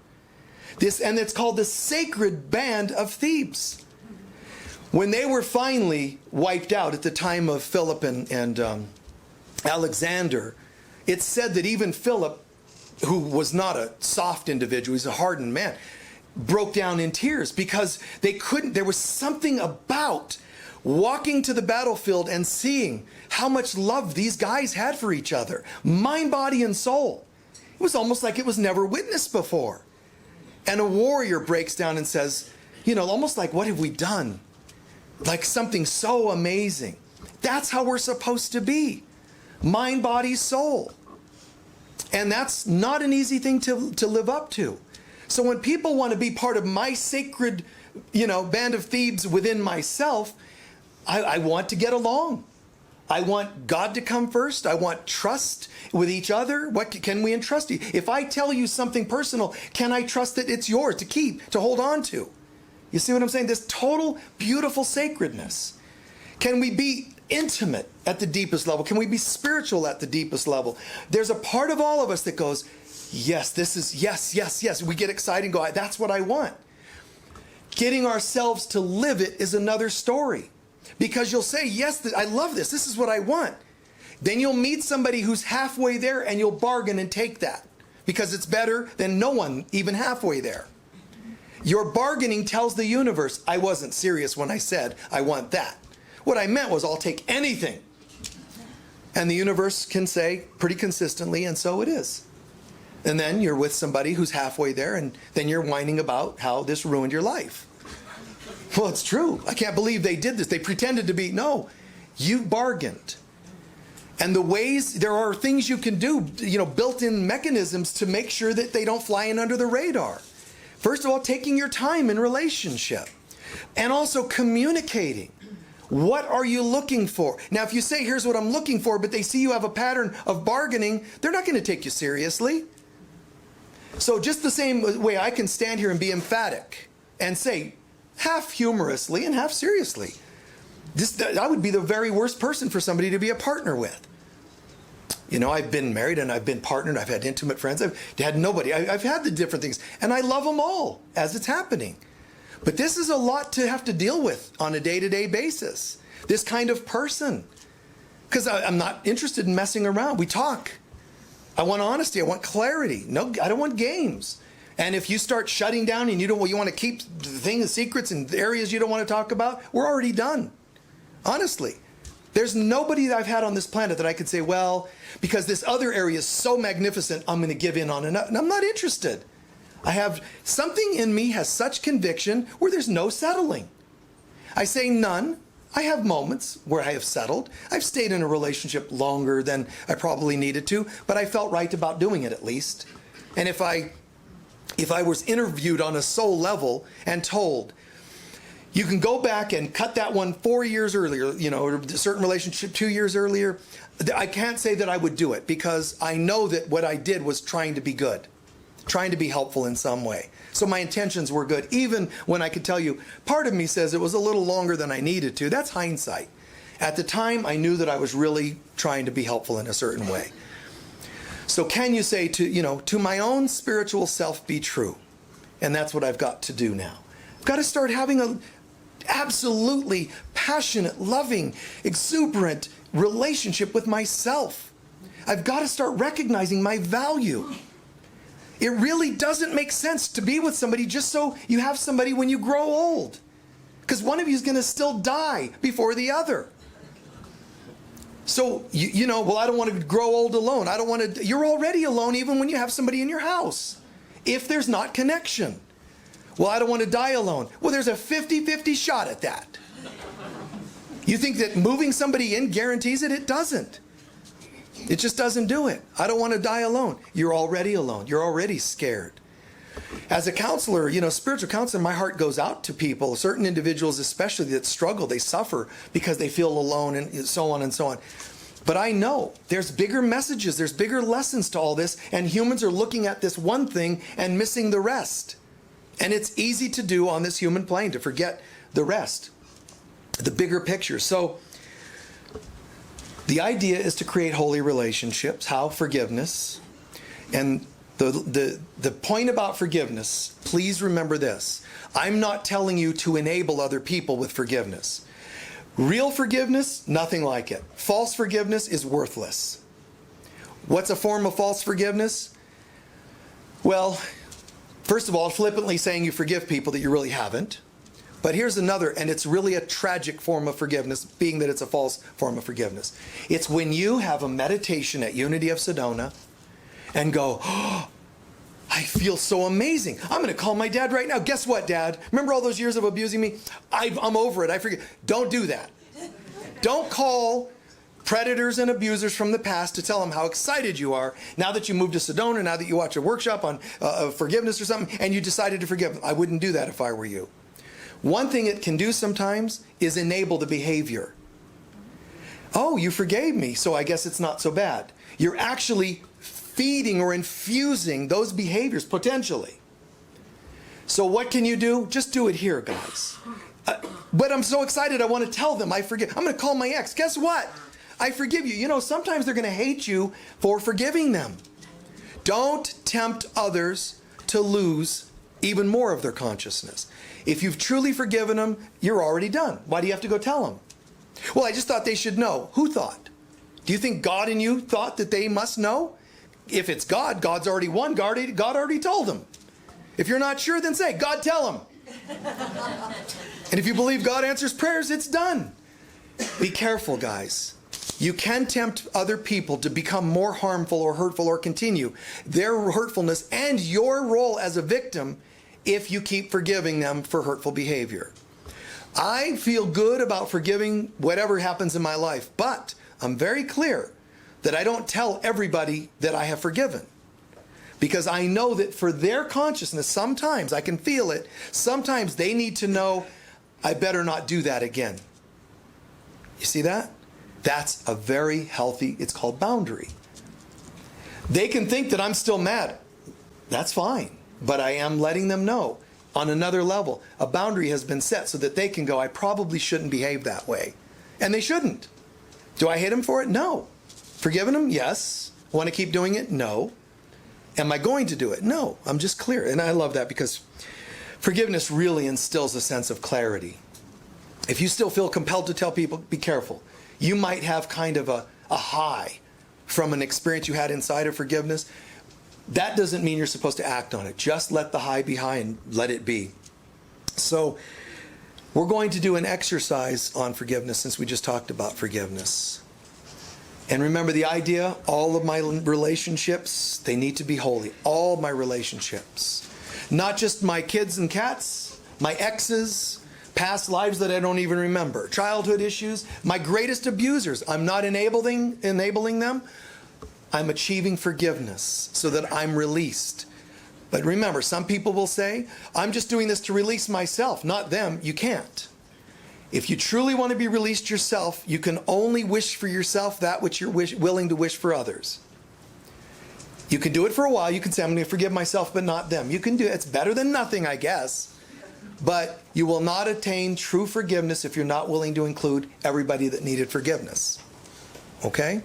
A: And it's called the sacred band of Thebes. When they were finally wiped out at the time of Philip and Alexander, it said that even Philip, who was not a soft individual, he's a hardened man, broke down in tears because there was something about walking to the battlefield and seeing how much love these guys had for each other, mind, body, and soul. It was almost like it was never witnessed before. And a warrior breaks down and says, almost like, what have we done? Like something so amazing. That's how we're supposed to be. Mind, body, soul. And that's not an easy thing to live up to. So when people want to be part of my sacred, band of thieves within myself, I want to get along. I want God to come first. I want trust with each other. What can we entrust you? If I tell you something personal, can I trust that it's yours to keep, to hold on to? You see what I'm saying? This total beautiful sacredness. Can we be intimate at the deepest level? Can we be spiritual at the deepest level? There's a part of all of us that goes, yes, this is, yes, yes, yes. We get excited and go, that's what I want. Getting ourselves to live it is another story. Because you'll say, yes, I love this. This is what I want. Then you'll meet somebody who's halfway there and you'll bargain and take that. Because it's better than no one even halfway there. Your bargaining tells the universe, I wasn't serious when I said I want that. What I meant was I'll take anything. And the universe can say pretty consistently, and so it is. And then you're with somebody who's halfway there, and then you're whining about how this ruined your life. Well, it's true. I can't believe they did this. They pretended to be. No, you bargained. And there are things you can do, built-in mechanisms to make sure that they don't fly in under the radar. First of all, taking your time in relationship. And also communicating. What are you looking for? Now, if you say, here's what I'm looking for, but they see you have a pattern of bargaining, they're not going to take you seriously. So just the same way I can stand here and be emphatic and say, half humorously and half seriously, I would be the very worst person for somebody to be a partner with. I've been married and I've been partnered. I've had intimate friends. I've had nobody. I've had the different things. And I love them all as it's happening. But this is a lot to have to deal with on a day-to-day basis. This kind of person. Because I'm not interested in messing around. We talk. I want honesty. I want clarity. No, I don't want games. And if you start shutting down and you want to keep the secrets and areas you don't want to talk about, we're already done. Honestly. There's nobody that I've had on this planet that I could say, well, because this other area is so magnificent, I'm going to give in on it. And I'm not interested. I have something in me has such conviction where there's no settling. I say none. I have moments where I have settled. I've stayed in a relationship longer than I probably needed to, but I felt right about doing it at least. And if I was interviewed on a soul level and told, you can go back and cut that one 4 years earlier, or a certain relationship 2 years earlier, I can't say that I would do it because I know that what I did was trying to be good, trying to be helpful in some way. So my intentions were good, even when I could tell you, part of me says it was a little longer than I needed to. That's hindsight. At the time, I knew that I was really trying to be helpful in a certain way. So can you say to my own spiritual self be true? And that's what I've got to do now. I've got to start having a absolutely passionate, loving, exuberant relationship with myself. I've got to start recognizing my value. It really doesn't make sense to be with somebody just so you have somebody when you grow old. Because one of you is going to still die before the other. So, well, I don't want to grow old alone. I don't want to. You're already alone even when you have somebody in your house. If there's not connection. Well, I don't want to die alone. Well, there's a 50-50 shot at that. You think that moving somebody in guarantees it? It doesn't. It just doesn't do it. I don't want to die alone. You're already alone. You're already scared. As a counselor, spiritual counselor, my heart goes out to people, certain individuals especially that struggle, they suffer because they feel alone and so on and so on. But I know there's bigger messages, there's bigger lessons to all this, and humans are looking at this one thing and missing the rest. And it's easy to do on this human plane, to forget the rest, the bigger picture. So the idea is to create holy relationships. How? Forgiveness. And The point about forgiveness, please remember this. I'm not telling you to enable other people with forgiveness. Real forgiveness, nothing like it. False forgiveness is worthless. What's a form of false forgiveness? Well, first of all, flippantly saying you forgive people that you really haven't. But here's another, and it's really a tragic form of forgiveness, being that it's a false form of forgiveness. It's when you have a meditation at Unity of Sedona and go, oh, I feel so amazing. I'm going to call my dad right now. Guess what, Dad? Remember all those years of abusing me? I'm over it. I forget. Don't do that. Don't call predators and abusers from the past to tell them how excited you are now that you moved to Sedona, now that you watch a workshop on forgiveness or something, and you decided to forgive them. I wouldn't do that if I were you. One thing it can do sometimes is enable the behavior. Oh, you forgave me, so I guess it's not so bad. You're actually feeding or infusing those behaviors potentially. So what can you do? Just do it here, guys. But I'm so excited, I want to tell them I forgive. I'm going to call my ex. Guess what? I forgive you. You know, sometimes they're going to hate you for forgiving them. Don't tempt others to lose even more of their consciousness. If you've truly forgiven them, you're already done. Why do you have to go tell them? Well, I just thought they should know. Who thought? Do you think God in you thought that they must know? If it's God, God's already won. God already told them. If you're not sure, then say, God, tell them. And if you believe God answers prayers, it's done. Be careful, guys. You can tempt other people to become more harmful or hurtful or continue their hurtfulness and your role as a victim if you keep forgiving them for hurtful behavior. I feel good about forgiving whatever happens in my life, but I'm very clear that I don't tell everybody that I have forgiven. Because I know that for their consciousness, sometimes, I can feel it, sometimes they need to know, I better not do that again. You see that? That's a very healthy, it's called boundary. They can think that I'm still mad. That's fine. But I am letting them know on another level. A boundary has been set so that they can go, I probably shouldn't behave that way. And they shouldn't. Do I hate them for it? No. Forgiven them? Yes. Want to keep doing it? No. Am I going to do it? No. I'm just clear. And I love that because forgiveness really instills a sense of clarity. If you still feel compelled to tell people, be careful. You might have kind of a high from an experience you had inside of forgiveness. That doesn't mean you're supposed to act on it. Just let the high be high and let it be. So we're going to do an exercise on forgiveness since we just talked about forgiveness. And remember the idea, all of my relationships, they need to be holy. All my relationships. Not just my kids and cats, my exes, past lives that I don't even remember, childhood issues, my greatest abusers. I'm not enabling them. I'm achieving forgiveness so that I'm released. But remember, some people will say, I'm just doing this to release myself, not them. You can't. If you truly want to be released yourself, you can only wish for yourself that which you're willing to wish for others. You can do it for a while. You can say, I'm going to forgive myself, but not them. You can do it. It's better than nothing, I guess. But you will not attain true forgiveness if you're not willing to include everybody that needed forgiveness. Okay?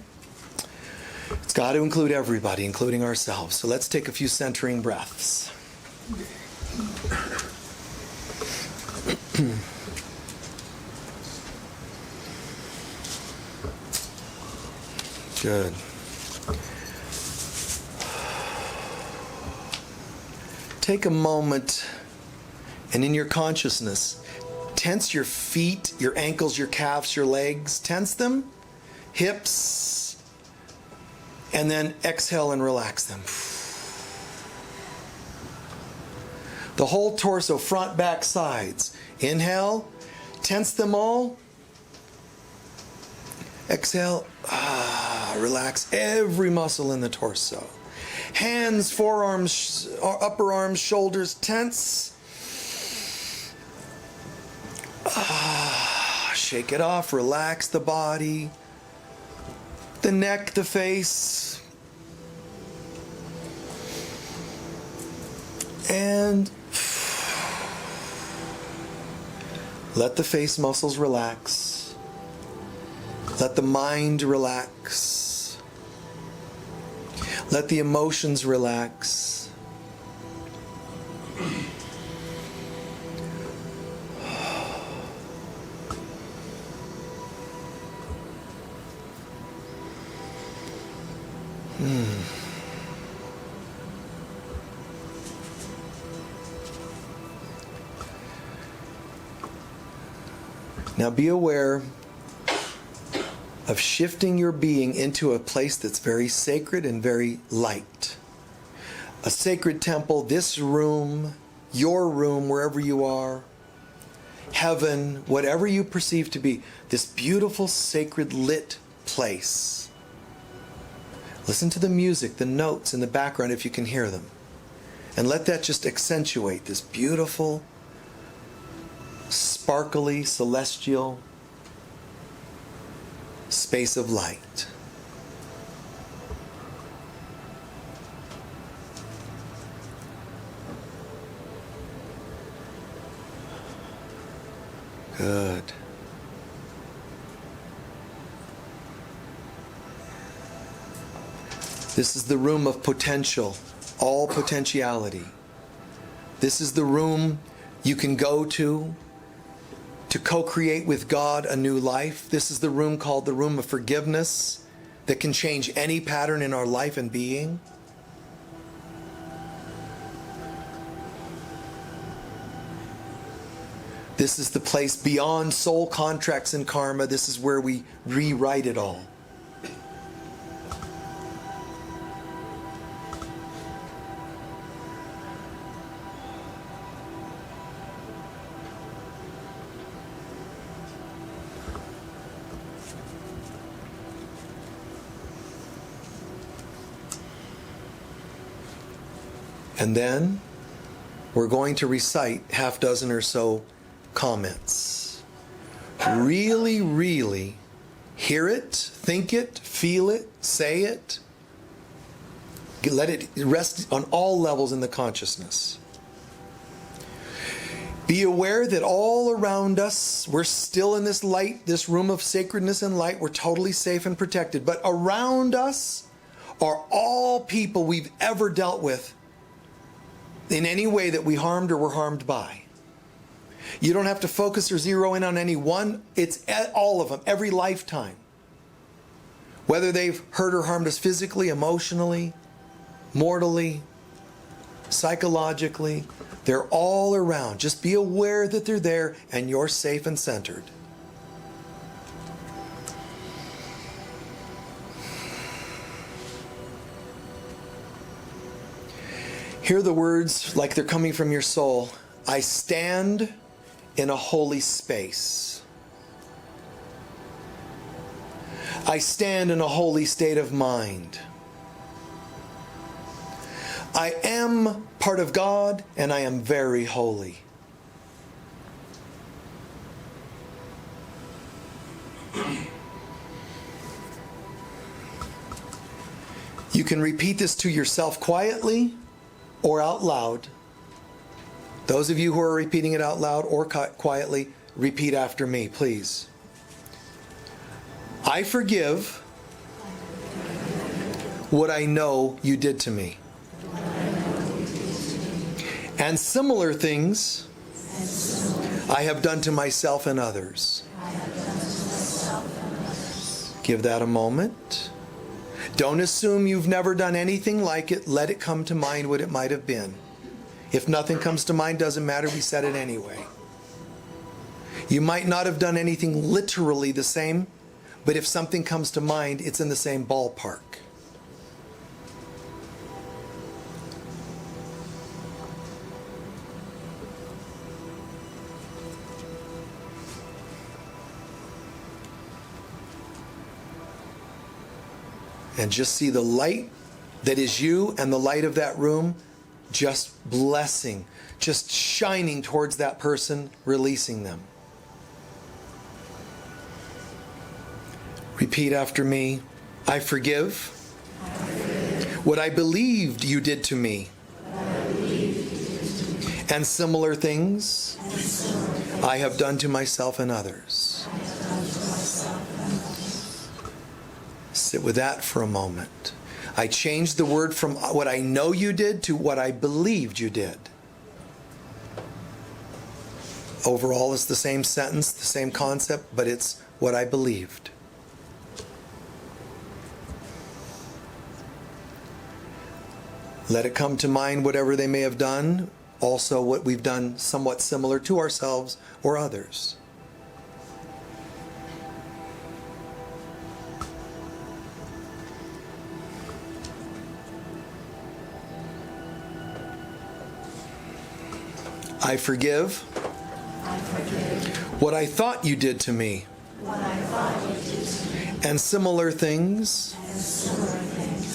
A: It's got to include everybody, including ourselves. So let's take a few centering breaths. Good. Take a moment and in your consciousness, tense your feet, your ankles, your calves, your legs. Tense them, hips, and then exhale and relax them. The whole torso, front, back, sides. Inhale, tense them all. Exhale, relax every muscle in the torso. Hands, forearms, upper arms, shoulders, tense. Shake it off, relax the body. The neck, the face. And let the face muscles relax. Let the mind relax. Let the emotions relax. Now be aware of shifting your being into a place that's very sacred and very light. A sacred temple, this room, your room, wherever you are, heaven, whatever you perceive to be, this beautiful, sacred, lit place. Listen to the music, the notes in the background if you can hear them. And let that just accentuate this beautiful, sparkly, celestial space of light. Good. This is the room of potential, all potentiality. This is the room you can go to co-create with God a new life. This is the room called the room of forgiveness that can change any pattern in our life and being. This is the place beyond soul contracts and karma. This is where we rewrite it all. And then we're going to recite half dozen or so comments. Really, really hear it, think it, feel it, say it. Let it rest on all levels in the consciousness. Be aware that all around us, we're still in this light, this room of sacredness and light. We're totally safe and protected. But around us are all people we've ever dealt with in any way that we harmed or were harmed by. You don't have to focus or zero in on any one. It's all of them, every lifetime. Whether they've hurt or harmed us physically, emotionally, mortally, psychologically, they're all around. Just be aware that they're there and you're safe and centered. Hear the words like they're coming from your soul. I stand in a holy space. I stand in a holy state of mind. I am part of God and I am very holy. You can repeat this to yourself quietly or out loud. Those of you who are repeating it out loud or quietly, repeat after me, please. I forgive what I know you did to me. And similar things I have done to myself and others. Give that a moment. Don't assume you've never done anything like it. Let it come to mind what it might have been. If nothing comes to mind, doesn't matter. We said it anyway. You might not have done anything literally the same, but if something comes to mind, it's in the same ballpark. And just see the light that is you and the light of that room just blessing, just shining towards that person, releasing them. Repeat after me. I forgive what I believed you did to me. And similar things I have done to myself and others. Sit with that for a moment. I changed the word from what I know you did to what I believed you did. Overall, it's the same sentence, the same concept, but it's what I believed. Let it come to mind whatever they may have done, also what we've done somewhat similar to ourselves or others. I forgive what I thought you did to me, and similar things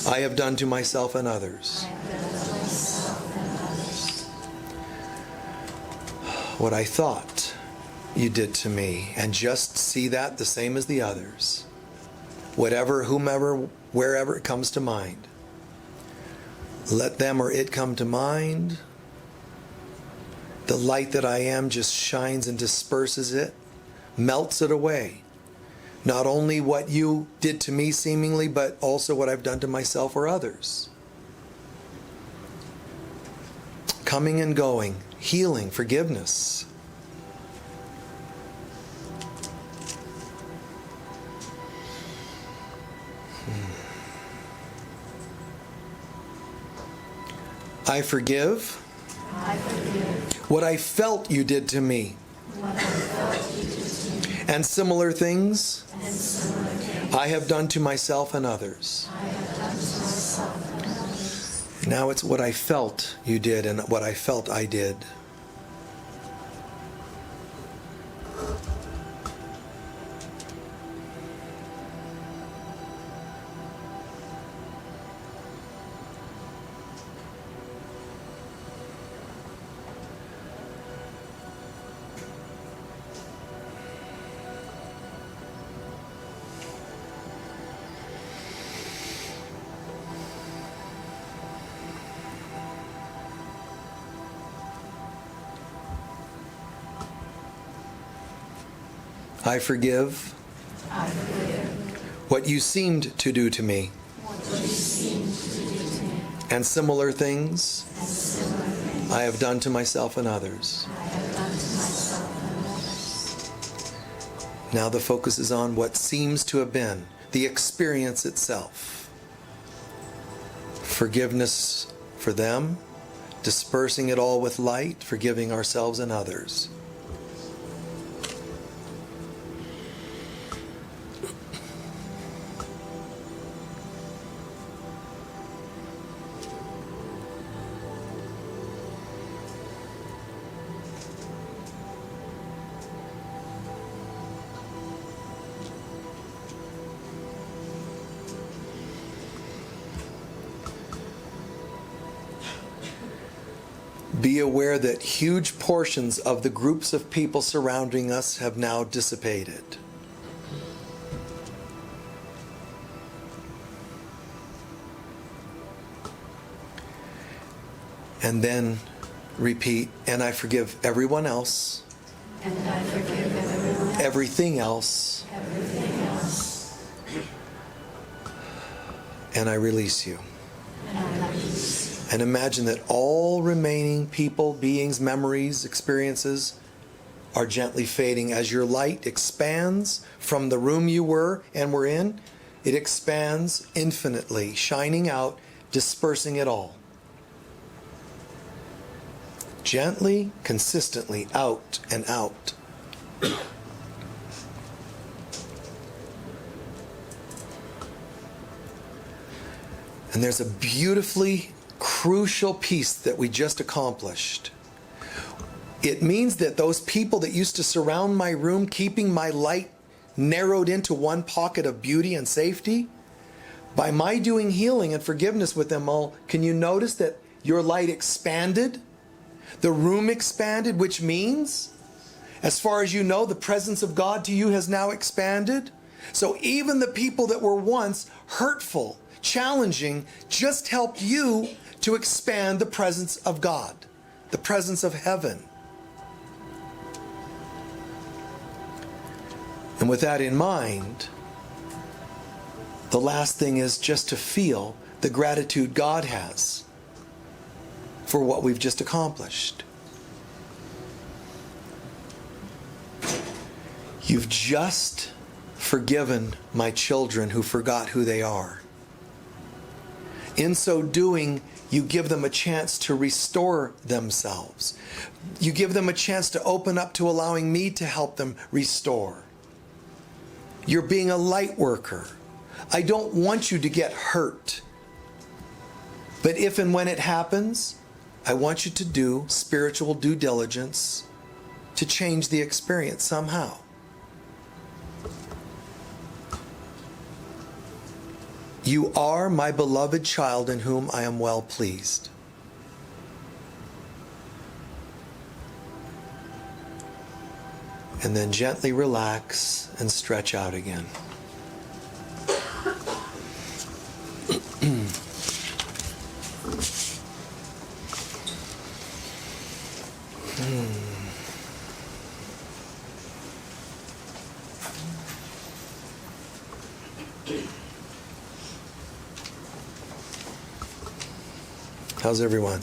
A: I have done to myself and others. What I thought you did to me, and just see that the same as the others. Whatever, whomever, wherever it comes to mind. Let them or it come to mind. The light that I am just shines and disperses it, melts it away. Not only what you did to me seemingly, but also what I've done to myself or others. Coming and going, healing, forgiveness. I forgive what I felt you did to me, and similar things I have done to myself and others. Now it's what I felt you did and what I felt I did. I forgive what you seemed to do to me, and similar things I have done to myself and others. Now the focus is on what seems to have been, the experience itself. Forgiveness for them, dispersing it all with light, forgiving ourselves and others. Be aware that huge portions of the groups of people surrounding us have now dissipated. And then repeat, and I forgive everyone else. And I forgive everyone else. Everything else. Everything else. And I release you. And I release you. And imagine that all remaining people, beings, memories, experiences are gently fading as your light expands from the room you were and were in. It expands infinitely, shining out, dispersing it all. Gently, consistently, out and out. And there's a beautifully crucial piece that we just accomplished. It means that those people that used to surround my room, keeping my light narrowed into one pocket of beauty and safety, by my doing healing and forgiveness with them all, can you notice that your light expanded? The room expanded, which means, as far as you know, the presence of God to you has now expanded. So even the people that were once hurtful, challenging, just helped you to expand the presence of God, the presence of heaven. And with that in mind, the last thing is just to feel the gratitude God has for what we've just accomplished. You've just forgiven my children who forgot who they are. In so doing, you give them a chance to restore themselves. You give them a chance to open up to allowing me to help them restore. You're being a light worker. I don't want you to get hurt. But if and when it happens, I want you to do spiritual due diligence to change the experience somehow. You are my beloved child in whom I am well pleased. And then gently relax and stretch out again. How's everyone?